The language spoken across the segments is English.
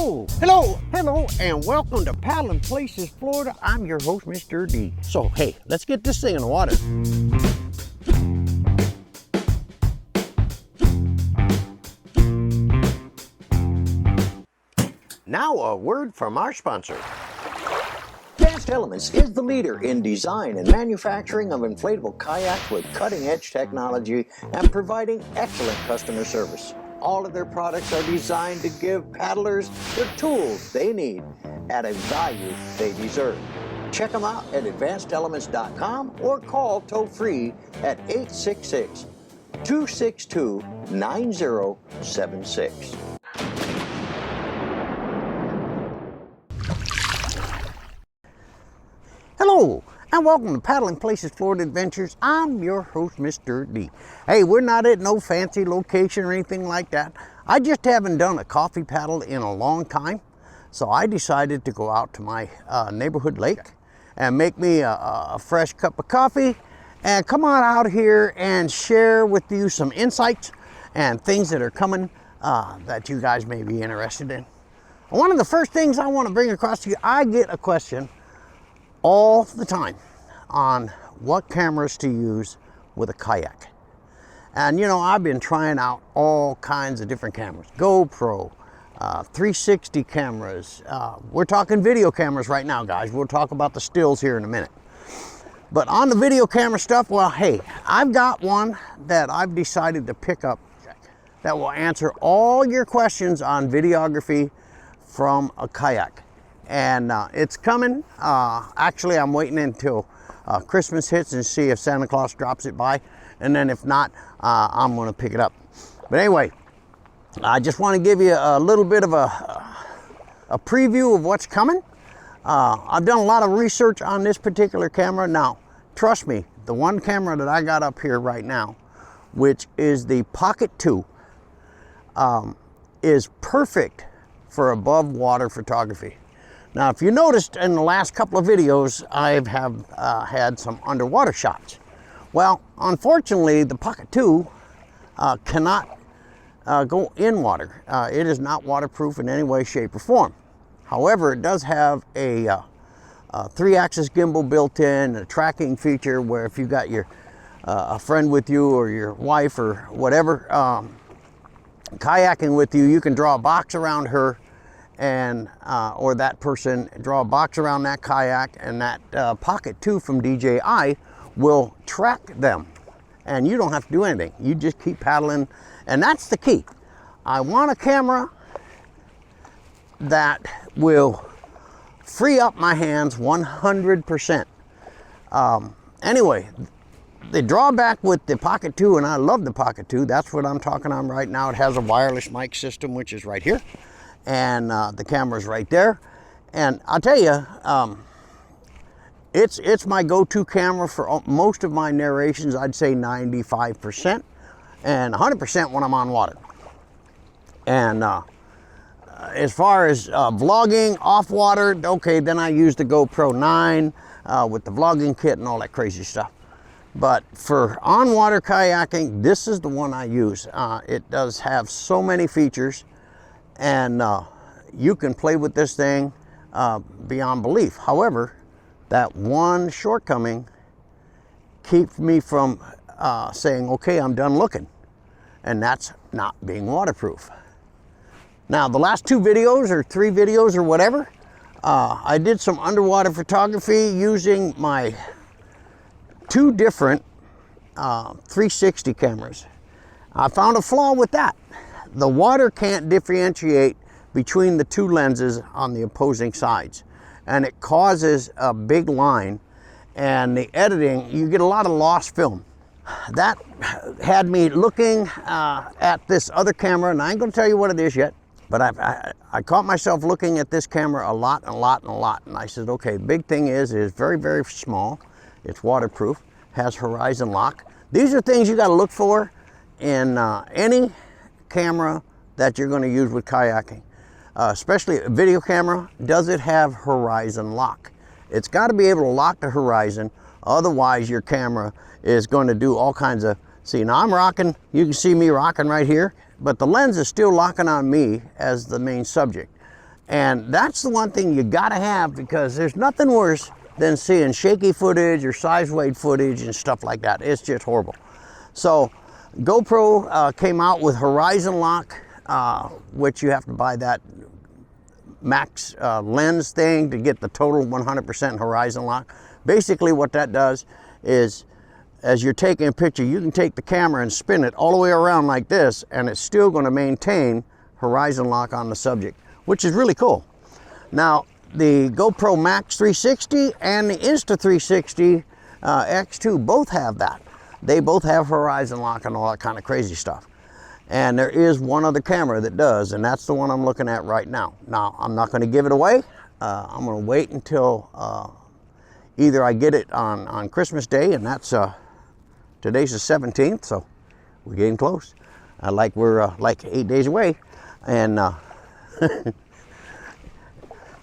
Hello, and welcome to Paddling Places, Florida. I'm your host, Mr. D. So, hey, let's get this thing in the water. Now, a word from our sponsor. Advanced Elements is the leader in design and manufacturing of inflatable kayaks with cutting-edge technology and providing excellent customer service. All of their products are designed to give paddlers the tools they need at a value they deserve. Check them out at advancedelements.com or call toll-free at 866-262-9076. Hello, and welcome to Paddling Places, Florida Adventures. I'm your host, Mr. D. Hey, we're not at no fancy location or anything like that. I just haven't done a coffee paddle in a long time, so I decided to go out to my neighborhood lake and make me a fresh cup of coffee and come on out here and share with you some insights and things that are coming that you guys may be interested in. One of the first things I want to bring across to you, I get a question all the time on what cameras to use with a kayak. And you know, I've been trying out all kinds of different cameras. GoPro, 360 cameras. We're talking video cameras right now, guys. We'll talk about the stills here in a minute. But on the video camera stuff, well, hey, I've got one that I've decided to pick up that will answer all your questions on videography from a kayak. And it's coming. Actually, I'm waiting until Christmas hits and see if Santa Claus drops it by. And then if not, I'm going to pick it up. But anyway, I just want to give you a little bit of a preview of what's coming. I've done a lot of research on this particular camera. Now, trust me, the one camera that I got up here right now, which is the Pocket 2, is perfect for above water photography. Now, if you noticed in the last couple of videos, I have had some underwater shots. Well, unfortunately, the Pocket 2 cannot go in water. It is not waterproof in any way, shape, or form. However, it does have a 3-axis gimbal built in, a tracking feature where if you got your a friend with you or your wife or whatever kayaking with you, you can draw a box around her and or that person, draw a box around that kayak, and that Pocket 2 from DJI will track them, and you don't have to do anything. You just keep paddling, and that's the key. I want a camera that will free up my hands 100%. Anyway, the drawback with the Pocket 2, and I love the Pocket 2, that's what I'm talking on right now. It has a wireless mic system, which is right here. And the camera's right there. And I'll tell you, it's my go-to camera for most of my narrations. I'd say 95%, and 100% when I'm on water. And as far as vlogging off water, okay, then I use the GoPro 9 with the vlogging kit and all that crazy stuff. But for on-water kayaking, this is the one I use. It does have so many features, and you can play with this thing beyond belief. However, that one shortcoming keeps me from saying, okay, I'm done looking, and that's not being waterproof. Now, the last 2 videos or 3 videos or whatever, I did some underwater photography using my 2 different 360 cameras. I found a flaw with that. The water can't differentiate between the 2 lenses on the opposing sides, and it causes a big line, and the editing, you get a lot of lost film. That had me looking at this other camera, and I ain't gonna tell you what it is yet, but I caught myself looking at this camera a lot, and I said, okay, big thing is very, very small, it's waterproof, has horizon lock. These are things you gotta look for in any camera that you're going to use with kayaking, especially a video camera. Does it have horizon lock? It's got to be able to lock the horizon, otherwise your camera is going to do all kinds of, see, now I'm rocking, you can see me rocking right here, but the lens is still locking on me as the main subject. And that's the one thing you gotta have, because there's nothing worse than seeing shaky footage or size weight footage and stuff like that. It's just horrible. So GoPro came out with Horizon Lock, which you have to buy that max lens thing to get the total 100% Horizon Lock. Basically what that does is, as you're taking a picture, you can take the camera and spin it all the way around like this, and it's still going to maintain Horizon Lock on the subject, which is really cool. Now, the GoPro Max 360 and the Insta360 X2 both have that. They both have Horizon Lock and all that kind of crazy stuff. And there is one other camera that does, and that's the one I'm looking at right now. Now, I'm not going to give it away. I'm going to wait until either I get it on Christmas Day, and that's today's the 17th, so we're getting close. We're like 8 days away, and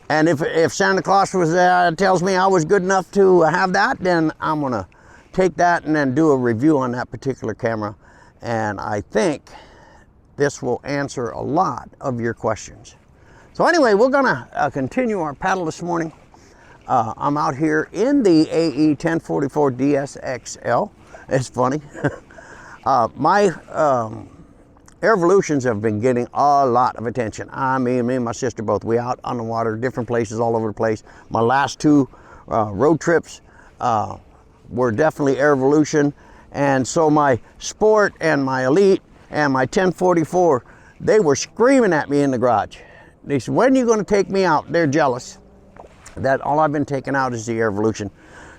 and if Santa Claus was tells me I was good enough to have that, then I'm gonna take that and then do a review on that particular camera. And I think this will answer a lot of your questions. So anyway, we're gonna continue our paddle this morning. I'm out here in the AE 1044 DSXL. It's funny. My Airvolutions have been getting a lot of attention. I mean, me and my sister both, we out on the water, different places all over the place. My last two road trips were definitely Airvolution. And so my Sport and my Elite and my 1044, they were screaming at me in the garage. They said, when are you gonna take me out? They're jealous that all I've been taking out is the Airvolution.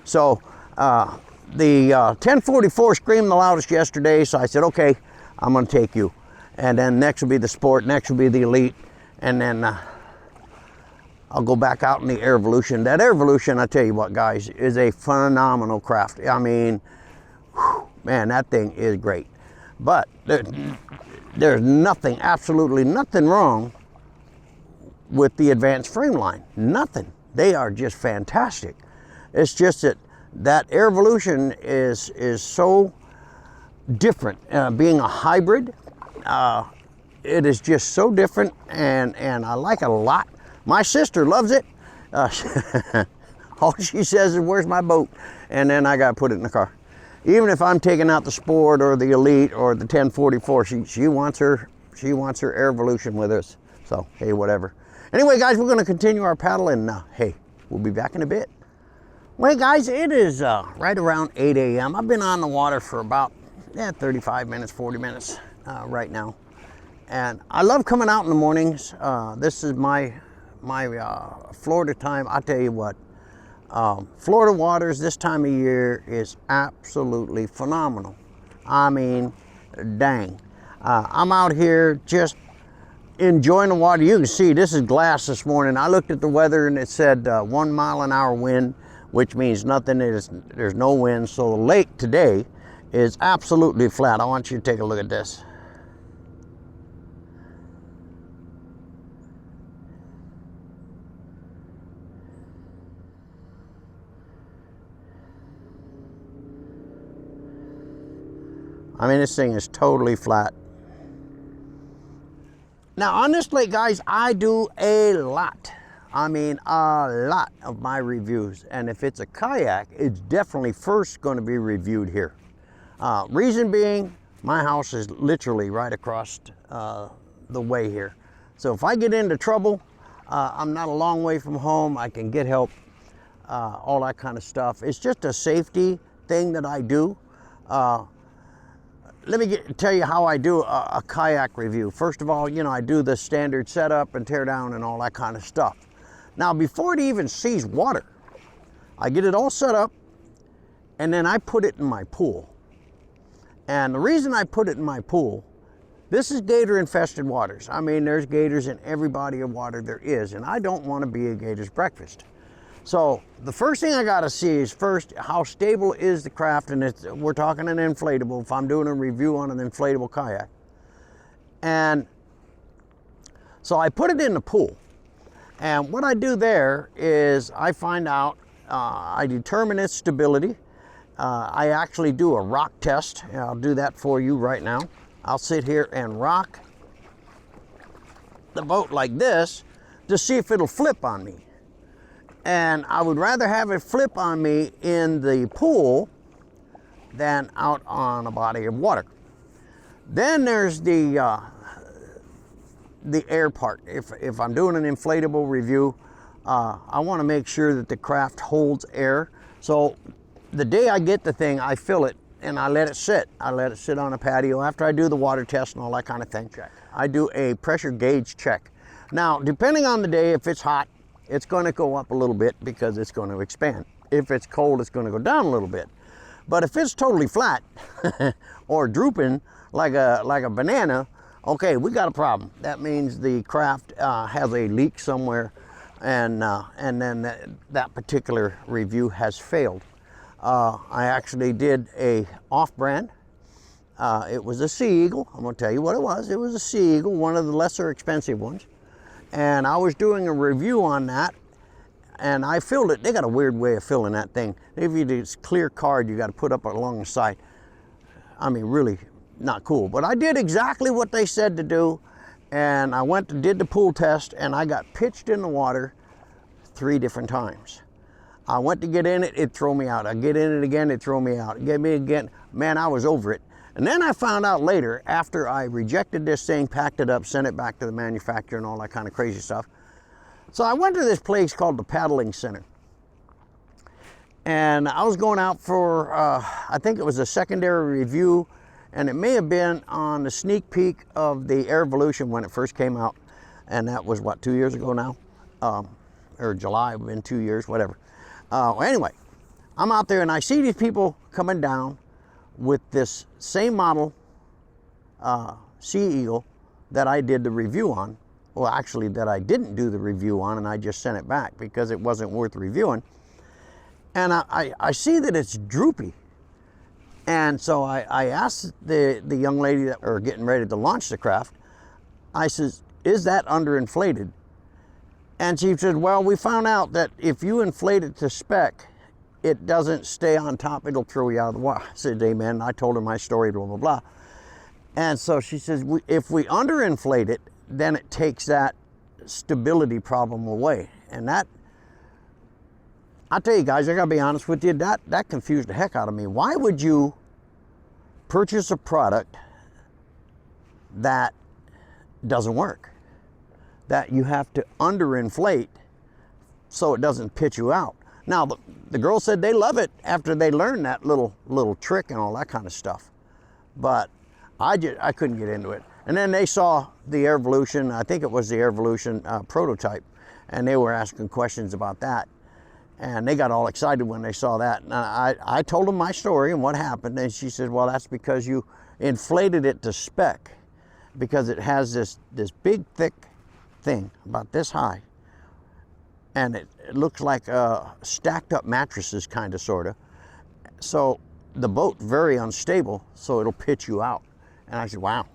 So the 1044 screamed the loudest yesterday, so I said, okay, I'm gonna take you. And then next will be the Sport, next will be the Elite, and then I'll go back out in the Airvolution. That Airvolution, I tell you what, guys, is a phenomenal craft. I mean, whew, man, that thing is great. But there's nothing, absolutely nothing wrong with the advanced frame line. Nothing. They are just fantastic. It's just that Airvolution is so different. Being a hybrid, it is just so different, and I like it a lot. My sister loves it. All she says is, where's my boat? And then I got to put it in the car. Even if I'm taking out the Sport or the Elite or the 1044, she wants her Airvolution with us. So, hey, whatever. Anyway, guys, we're going to continue our paddle, and hey, we'll be back in a bit. Well, hey, guys, it is right around 8 a.m. I've been on the water for about 35 minutes, 40 minutes right now. And I love coming out in the mornings. This is my Florida time. I tell you what, Florida waters this time of year is absolutely phenomenal. I mean, dang. I'm out here just enjoying the water. You can see this is glass this morning. I looked at the weather and it said 1 mile an hour wind, which means nothing. There's no wind. So the lake today is absolutely flat. I want you to take a look at this. I mean, this thing is totally flat. Now on this lake, guys, I do a lot. I mean, a lot of my reviews. And if it's a kayak, it's definitely first going to be reviewed here. Reason being, my house is literally right across the way here. So if I get into trouble, I'm not a long way from home. I can get help, all that kind of stuff. It's just a safety thing that I do. Let me tell you how I do a kayak review. First of all, you know, I do the standard setup and tear down and all that kind of stuff. Now, before it even sees water, I get it all set up and then I put it in my pool. And the reason I put it in my pool, this is gator infested waters. I mean, there's gators in every body of water there is, and I don't want to be a gator's breakfast. So the first thing I got to see is first, how stable is the craft, and we're talking an inflatable, if I'm doing a review on an inflatable kayak. And so I put it in the pool. And what I do there is I find out, I determine its stability. I actually do a rock test. I'll do that for you right now. I'll sit here and rock the boat like this. to see if it'll flip on me. And I would rather have it flip on me in the pool than out on a body of water. Then there's the air part. If I'm doing an inflatable review, I want to make sure that the craft holds air. So the day I get the thing, I fill it and I let it sit. I let it sit on a patio after I do the water test and all that kind of thing. Check. I do a pressure gauge check. Now, depending on the day, if it's hot, it's going to go up a little bit because it's going to expand. If it's cold, it's going to go down a little bit. But if it's totally flat or drooping like a banana, okay, we got a problem. That means the craft has a leak somewhere, and then that particular review has failed. I actually did a off-brand. It was a Sea Eagle. I'm going to tell you what it was. It was a Sea Eagle, one of the lesser expensive ones. And I was doing a review on that, and I filled it. They got a weird way of filling that thing. They give you this clear card you got to put up along the side. I mean, really not cool. But I did exactly what they said to do, and I went and did the pool test, and I got pitched in the water 3 different times. I went to get in it, it'd throw me out. I get in it again, it'd throw me out. Get me again. Man, I was over it. And then I found out later, after I rejected this thing, packed it up, sent it back to the manufacturer and all that kind of crazy stuff. So I went to this place called the Paddling Center. And I was going out for, I think it was a secondary review, and it may have been on the sneak peek of the Air Evolution when it first came out. And that was, what, 2 years ago now? Or July, it's been 2 years, whatever. Anyway, I'm out there and I see these people coming down with this same model Sea Eagle that I did the review on. Well, actually, that I didn't do the review on, and I just sent it back because it wasn't worth reviewing. And I see that it's droopy. And so I asked the young lady that were getting ready to launch the craft, I says, is that underinflated? And she said, well, we found out that if you inflate it to spec, it doesn't stay on top, it'll throw you out of the water. I said, amen. I told her my story, blah, blah, blah. And so she says, if we underinflate it, then it takes that stability problem away. And that, I'll tell you guys, I gotta be honest with you, that confused the heck out of me. Why would you purchase a product that doesn't work? That you have to underinflate so it doesn't pitch you out. Now, the girls said they love it after they learned that little trick and all that kind of stuff. But I couldn't get into it. And then they saw the Air Evolution, I think it was the Air Evolution prototype, and they were asking questions about that. And they got all excited when they saw that. And I told them my story and what happened, and she said, well, that's because you inflated it to spec, because it has this big, thick thing about this high. And it looks like stacked up mattresses, kind of, sort of. So the boat's very unstable, so it'll pitch you out. And I said, wow.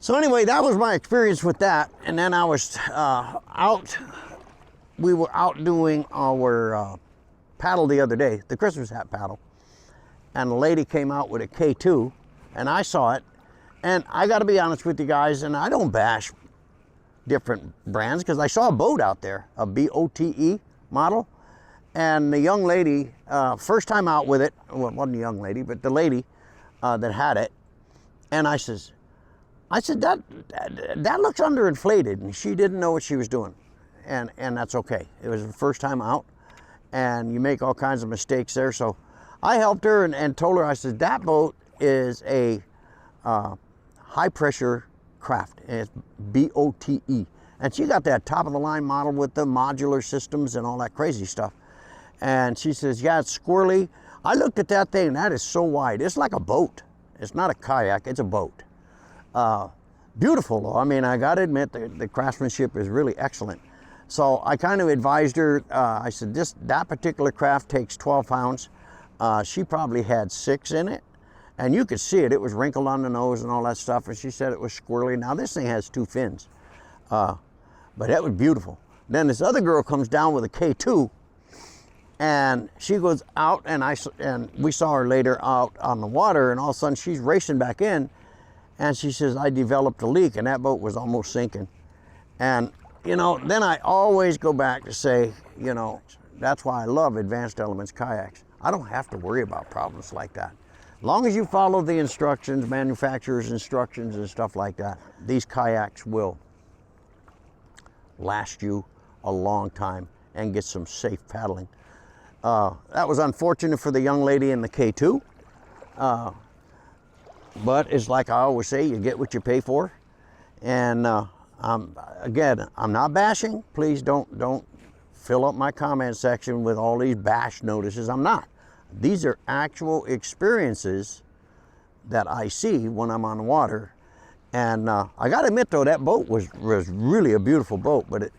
So anyway, that was my experience with that. And then I was we were out doing our paddle the other day, the Christmas hat paddle. And a lady came out with a K2, and I saw it. And I gotta be honest with you guys, and I don't bash different brands, because I saw a boat out there, a BOTE model, and the young lady, first time out with it, well, it wasn't a young lady, but the lady that had it, and I said, that looks underinflated, and she didn't know what she was doing, and that's okay. It was the first time out, and you make all kinds of mistakes there, so I helped her and told her, I said, that boat is a high pressure craft, and it's BOTE. And she got that top of the line model with the modular systems and all that crazy stuff. And she says, yeah, it's squirrely. I looked at that thing, that is so wide. It's like a boat. It's not a kayak, it's a boat. Beautiful though. I mean, I gotta admit the craftsmanship is really excellent. So I kind of advised her, I said, that particular craft takes 12 pounds. She probably had 6 in it. And you could see it, it was wrinkled on the nose and all that stuff, and she said it was squirrely. Now this thing has 2 fins, but that was beautiful. Then this other girl comes down with a K2, and she goes out, and we saw her later out on the water, and all of a sudden she's racing back in, and she says, I developed a leak, and that boat was almost sinking. And you know, then I always go back to say, you know, that's why I love Advanced Elements kayaks. I don't have to worry about problems like that. As long as you follow the instructions, manufacturer's instructions and stuff like that, these kayaks will last you a long time and get some safe paddling. That was unfortunate for the young lady in the K2. But it's like I always say, you get what you pay for. And again, I'm not bashing. Please don't fill up my comment section with all these bash notices. I'm not. These are actual experiences that I see when I'm on the water. And I got to admit though, that boat was really a beautiful boat, but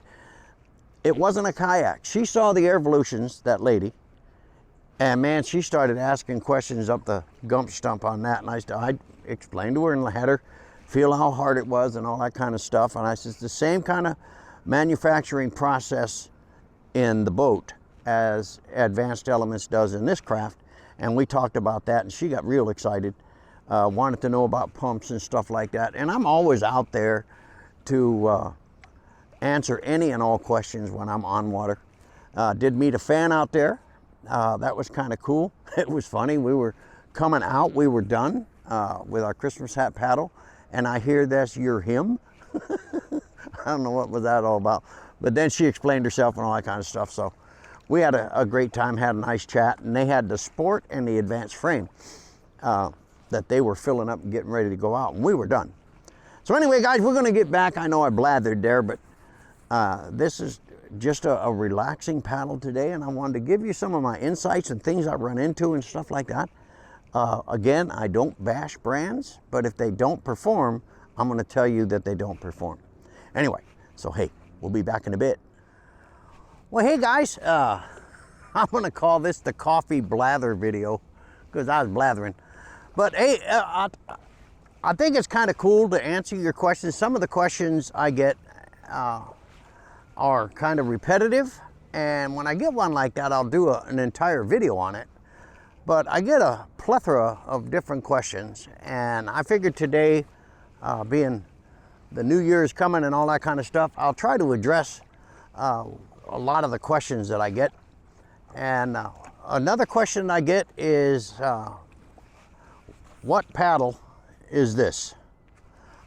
it wasn't a kayak. She saw the Airvolutions, that lady, and man, she started asking questions up the gump stump on that. And I explained to her and had her feel how hard it was and all that kind of stuff. And I said, it's the same kind of manufacturing process in the boat as Advanced Elements does in this craft. And we talked about that, and she got real excited, wanted to know about pumps and stuff like that. And I'm always out there to answer any and all questions when I'm on water. Did meet a fan out there. That was kind of cool. It was funny. We were coming out, we were done with our Christmas hat paddle, and I hear that's your hymn. I don't know what was that all about. But then she explained herself and all that kind of stuff. So we had a great time, had a nice chat, and they had the Sport and the Advanced frame that they were filling up and getting ready to go out, and we were done. So anyway, guys, we're gonna get back. I know I blathered there, but this is just a relaxing paddle today, and I wanted to give you some of my insights and things I run into and stuff like that. Again, I don't bash brands, but if they don't perform, I'm gonna tell you that they don't perform. Anyway, so hey, we'll be back in a bit. Well, hey guys, I'm gonna call this the coffee blather video because I was blathering. But hey, I think it's kind of cool to answer your questions. Some of the questions I get are kind of repetitive, and when I get one like that, I'll do an entire video on it. But I get a plethora of different questions, and I figured today, being the New Year's coming and all that kind of stuff, I'll try to address a lot of the questions that I get. And another question I get is, what paddle is this?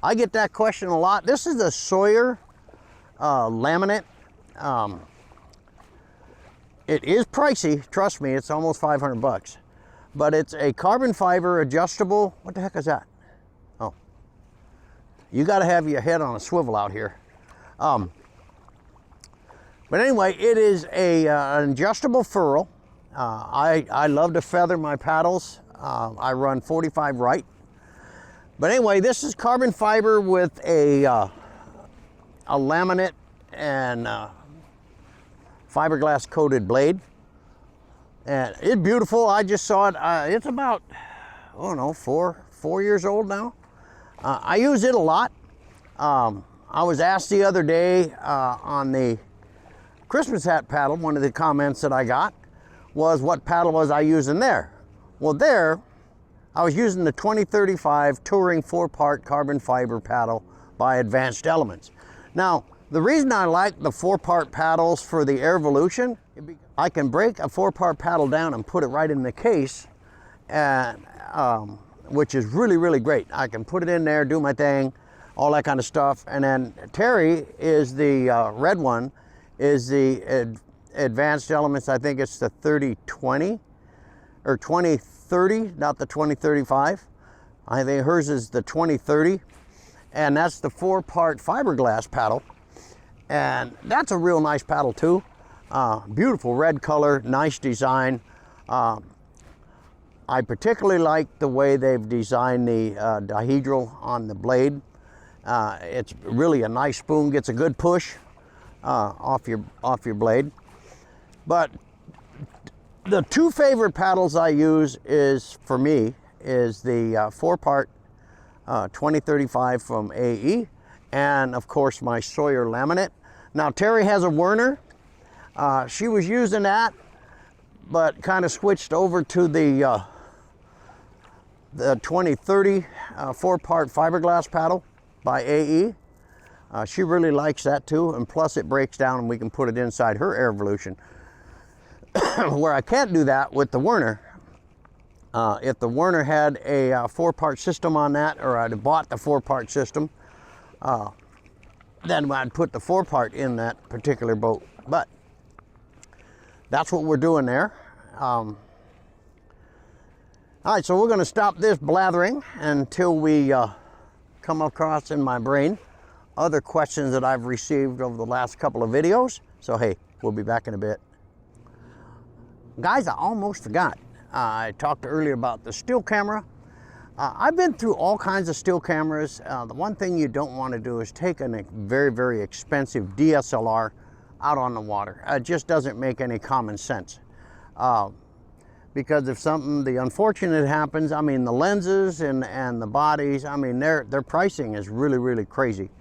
I get that question a lot. This is a Sawyer laminate. It is pricey, trust me, it's almost 500 bucks. But it's a carbon fiber adjustable. What the heck is that? Oh, you got to have your head on a swivel out here. But anyway, it is an adjustable ferrule. I love to feather my paddles. I run 45 right. But anyway, this is carbon fiber with a laminate and fiberglass coated blade. And it's beautiful. I just saw it. It's about, I don't know, four years old now. I use it a lot. I was asked the other day on the Christmas hat paddle, one of the comments that I got was what paddle was I using there? Well, there, I was using the 2035 Touring 4-part carbon fiber paddle by Advanced Elements. Now, the reason I like the 4-part paddles for the Airvolution, I can break a 4-part paddle down and put it right in the case, and which is really, really great. I can put it in there, do my thing, all that kind of stuff. And then Terry is the red one, is the Advanced Elements. I think it's the 3020 or 2030, not the 2035. I think hers is the 2030, and that's the 4-part fiberglass paddle. And that's a real nice paddle too. Beautiful red color, nice design. I particularly like the way they've designed the dihedral on the blade. It's really a nice spoon, gets a good push off your blade. But the two favorite paddles I use for me is the 4-part 2035 from AE, and of course my Sawyer laminate. Now Terry has a Werner. She was using that, but kind of switched over to the 2030 4-part fiberglass paddle by AE. She really likes that too, and plus it breaks down and we can put it inside her air evolution. Where I can't do that with the Werner. If the Werner had a 4-part system on that, or I'd have bought the 4-part system, then I'd put the 4-part in that particular boat. But that's what we're doing there. All right, so we're going to stop this blathering until we come across in my brain other questions that I've received over the last couple of videos. So hey, we'll be back in a bit. Guys, I almost forgot. I talked earlier about the still camera. I've been through all kinds of still cameras. The one thing you don't want to do is take a very, very expensive DSLR out on the water. It just doesn't make any common sense. Because if something, the unfortunate happens, I mean, the lenses and the bodies, I mean, their pricing is really, really crazy.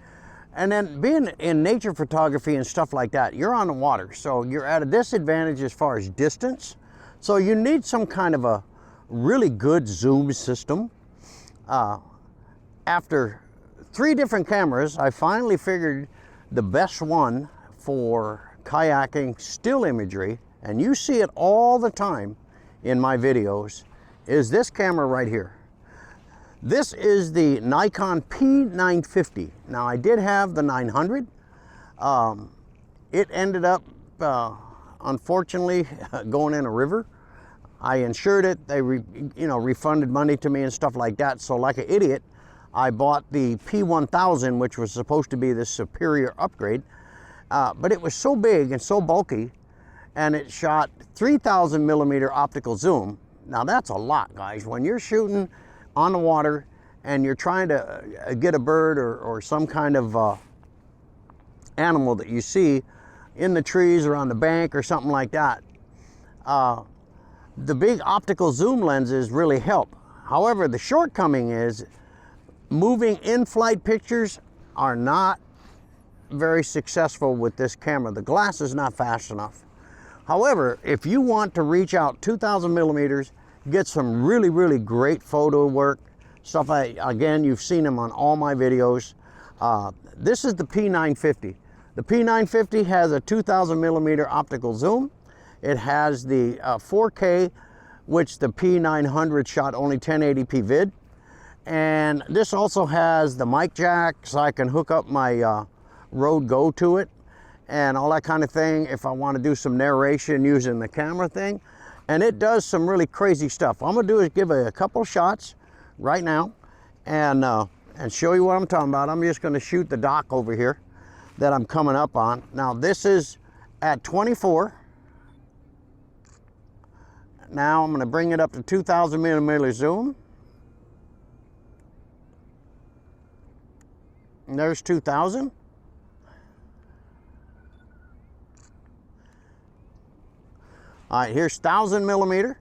And then being in nature photography and stuff like that, you're on the water, so you're at a disadvantage as far as distance. So you need some kind of a really good zoom system. After 3 different cameras, I finally figured the best one for kayaking still imagery, and you see it all the time in my videos, is this camera right here. This is the Nikon P950. Now I did have the 900. It ended up, unfortunately, going in a river. I insured it. They refunded money to me and stuff like that. So like an idiot, I bought the P1000, which was supposed to be the superior upgrade. But it was so big and so bulky, and it shot 3,000 millimeter optical zoom. Now that's a lot, guys. When you're shooting on the water and you're trying to get a bird or some kind of animal that you see in the trees or on the bank or something like that, the big optical zoom lenses really help. However, the shortcoming is moving in-flight pictures are not very successful with this camera. The glass is not fast enough. However, if you want to reach out 2,000 millimeters, get some really, really great photo work, stuff again, you've seen them on all my videos. This is the P950. The P950 has a 2,000 millimeter optical zoom. It has the 4K, which the P900 shot only 1080p vid. And this also has the mic jack, so I can hook up my Rode Go to it and all that kind of thing if I want to do some narration using the camera thing. And it does some really crazy stuff. What I'm going to do is give a couple shots right now and show you what I'm talking about. I'm just going to shoot the dock over here that I'm coming up on. Now this is at 24. Now I'm going to bring it up to 2,000 millimeter zoom. And there's 2,000. All right, here's 1,000 millimeter.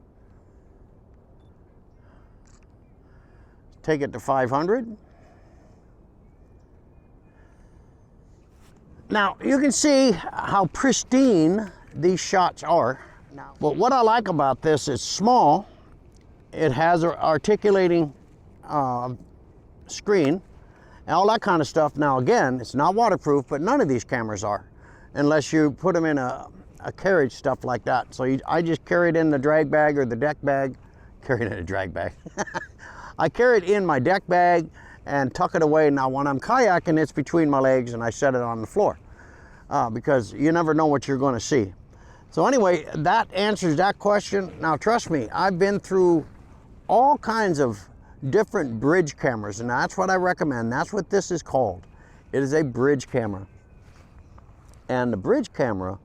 Take it to 500. Now you can see how pristine these shots are. Now, but what I like about this, it's small. It has an articulating screen and all that kind of stuff. Now again, it's not waterproof, but none of these cameras are, unless you put them in a carriage, stuff like that. So I just carry it in the drag bag or the deck bag. Carry it in a drag bag. I carry it in my deck bag and tuck it away. Now when I'm kayaking, it's between my legs and I set it on the floor because you never know what you're going to see. So anyway, that answers that question. Now trust me, I've been through all kinds of different bridge cameras, and that's what I recommend. That's what this is called. It is a bridge camera. And the bridge camera,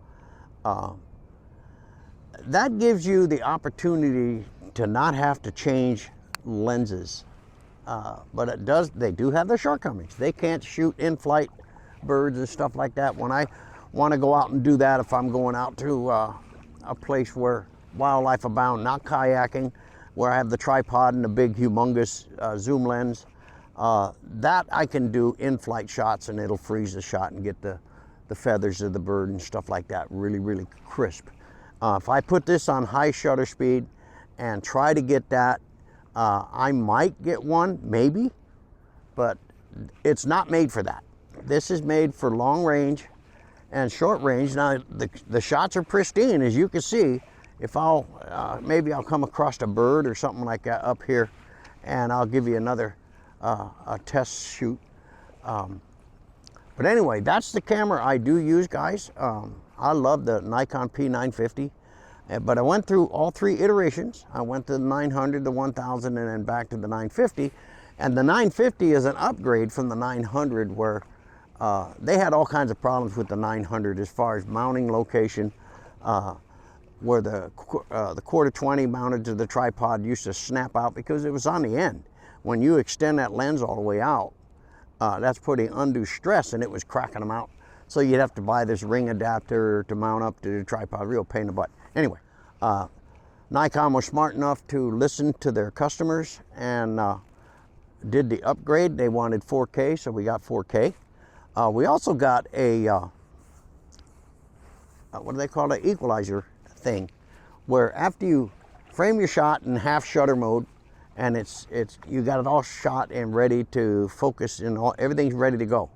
that gives you the opportunity to not have to change lenses. But they do have their shortcomings. They can't shoot in-flight birds and stuff like that. When I want to go out and do that, if I'm going out to a place where wildlife abound, not kayaking, where I have the tripod and the big humongous zoom lens, that I can do in-flight shots and it'll freeze the shot and get the feathers of the bird and stuff like that really, really crisp. If I put this on high shutter speed and try to get that, I might get one, maybe, but it's not made for that. This is made for long range and short range. Now the shots are pristine, as you can see. If maybe I'll come across a bird or something like that up here, and I'll give you another a test shoot. But anyway, that's the camera I do use, guys. I love the Nikon P950, but I went through all 3 iterations. I went to the 900, the 1000, and then back to the 950. And the 950 is an upgrade from the 900, where they had all kinds of problems with the 900 as far as mounting location, where the quarter 20 mounted to the tripod used to snap out because it was on the end. When you extend that lens all the way out, that's putting undue stress, and it was cracking them out. So you'd have to buy this ring adapter to mount up to the tripod. Real pain in the butt. Anyway, Nikon was smart enough to listen to their customers and did the upgrade. They wanted 4K, so we got 4K. We also got a what do they call it? Equalizer thing, where after you frame your shot in half shutter mode, and you got it all shot and ready to focus, and everything's ready to go,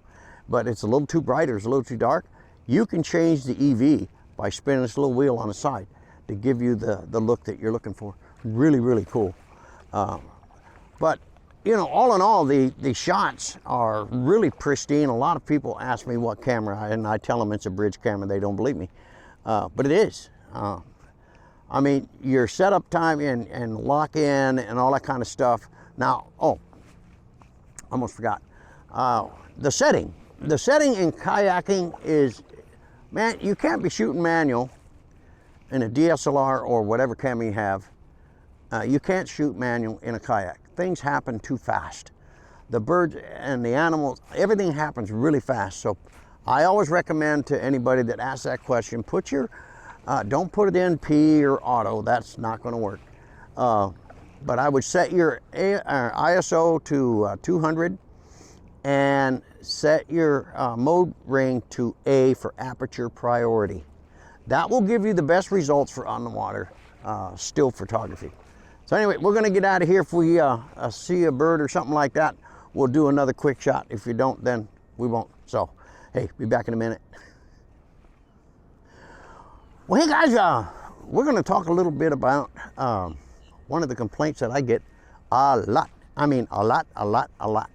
but it's a little too bright or it's a little too dark, you can change the EV by spinning this little wheel on the side to give you the look that you're looking for. Really, really cool. But you know, all in all, the shots are really pristine. A lot of people ask me what camera, and I tell them it's a bridge camera. They don't believe me, but it is. I mean, your setup time and lock in and all that kind of stuff. Now, almost forgot. The setting in kayaking is, man, you can't be shooting manual in a DSLR or whatever camera you have. You can't shoot manual in a kayak. Things happen too fast. The birds and the animals, everything happens really fast. So I always recommend to anybody that asks that question, don't put it in P or auto. That's not going to work. But I would set your ISO to 200 and set your mode ring to A for aperture priority. That will give you the best results for on the water still photography. So anyway, we're going to get out of here. If we see a bird or something like that, we'll do another quick shot. If you don't, then we won't. So, hey, be back in a minute. Well, hey guys, we're going to talk a little bit about one of the complaints that I get a lot. I mean, a lot.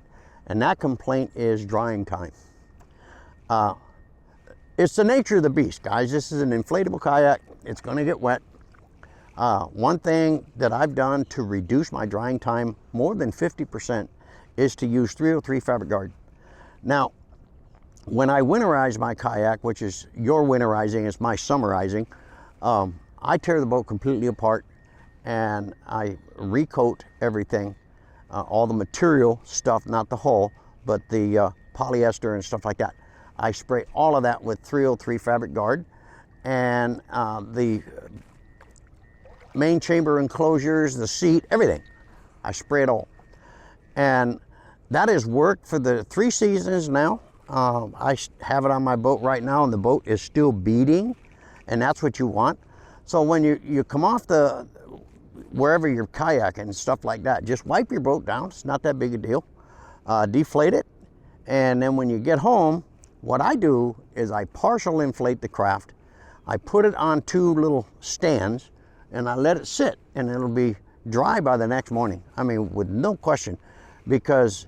And that complaint is drying time. It's the nature of the beast, guys. This is an inflatable kayak. It's going to get wet. One thing that I've done to reduce my drying time more than 50% is to use 303 fabric guard. Now, when I winterize my kayak, which is your winterizing, it's my summerizing, I tear the boat completely apart and I recoat everything, all the material stuff, not the hull, but the polyester and stuff like that. I spray all of that with 303 fabric guard, and the main chamber enclosures, the seat, everything. I spray it all. And that has worked for the 3 seasons now. I have it on my boat right now, and the boat is still beading, and that's what you want. So when you come off wherever you're kayaking and stuff like that, just wipe your boat down. It's not that big a deal. Deflate it, and then when you get home, what I do is I partial inflate the craft. I put it on 2 little stands, and I let it sit, and it'll be dry by the next morning. I mean, with no question, because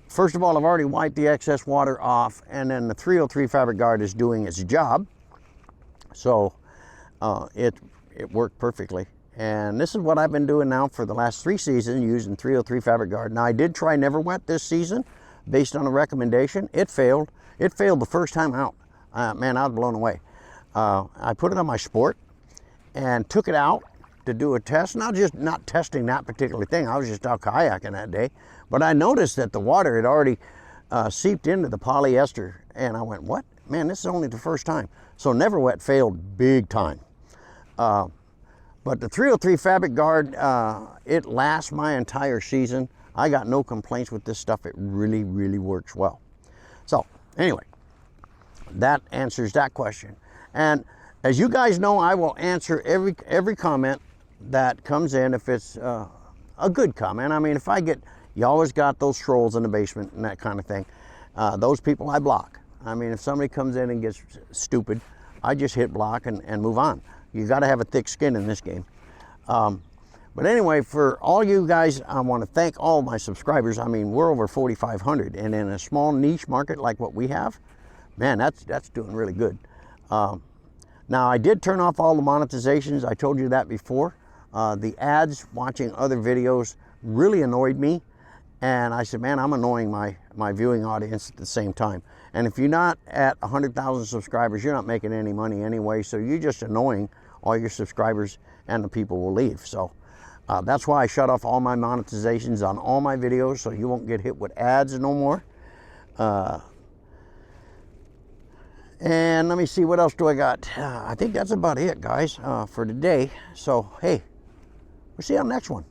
first of all, I've already wiped the excess water off, and then the 303 fabric guard is doing its job. So it worked perfectly. And this is what I've been doing now for the last 3 seasons, using 303 fabric guard. Now, I did try Never Wet this season based on a recommendation. It failed. It failed the first time out. Man, I was blown away. I put it on my Sport and took it out to do a test. Not testing that particular thing. I was just out kayaking that day. But I noticed that the water had already seeped into the polyester. And I went, what? Man, this is only the first time. So Never Wet failed big time. But the 303 fabric guard, it lasts my entire season. I got no complaints with this stuff. It really, really works well. So anyway, that answers that question. And as you guys know, I will answer every comment that comes in if it's a good comment. I mean, if I get, you always got those trolls in the basement and that kind of thing. those people I block. I mean, if somebody comes in and gets stupid, I just hit block and move on. You got to have a thick skin in this game. But anyway, for all you guys, I want to thank all my subscribers. I mean, we're over 4,500, and in a small niche market like what we have, man, that's doing really good. Now, I did turn off all the monetizations. I told you that before. The ads watching other videos really annoyed me, and I said, man, I'm annoying my viewing audience at the same time. And if you're not at 100,000 subscribers, you're not making any money anyway, so you're just annoying all your subscribers, and the people will leave. So that's why I shut off all my monetizations on all my videos, so you won't get hit with ads no more. And let me see, what else do I got? I think that's about it, guys, for today. So, hey, we'll see you on the next one.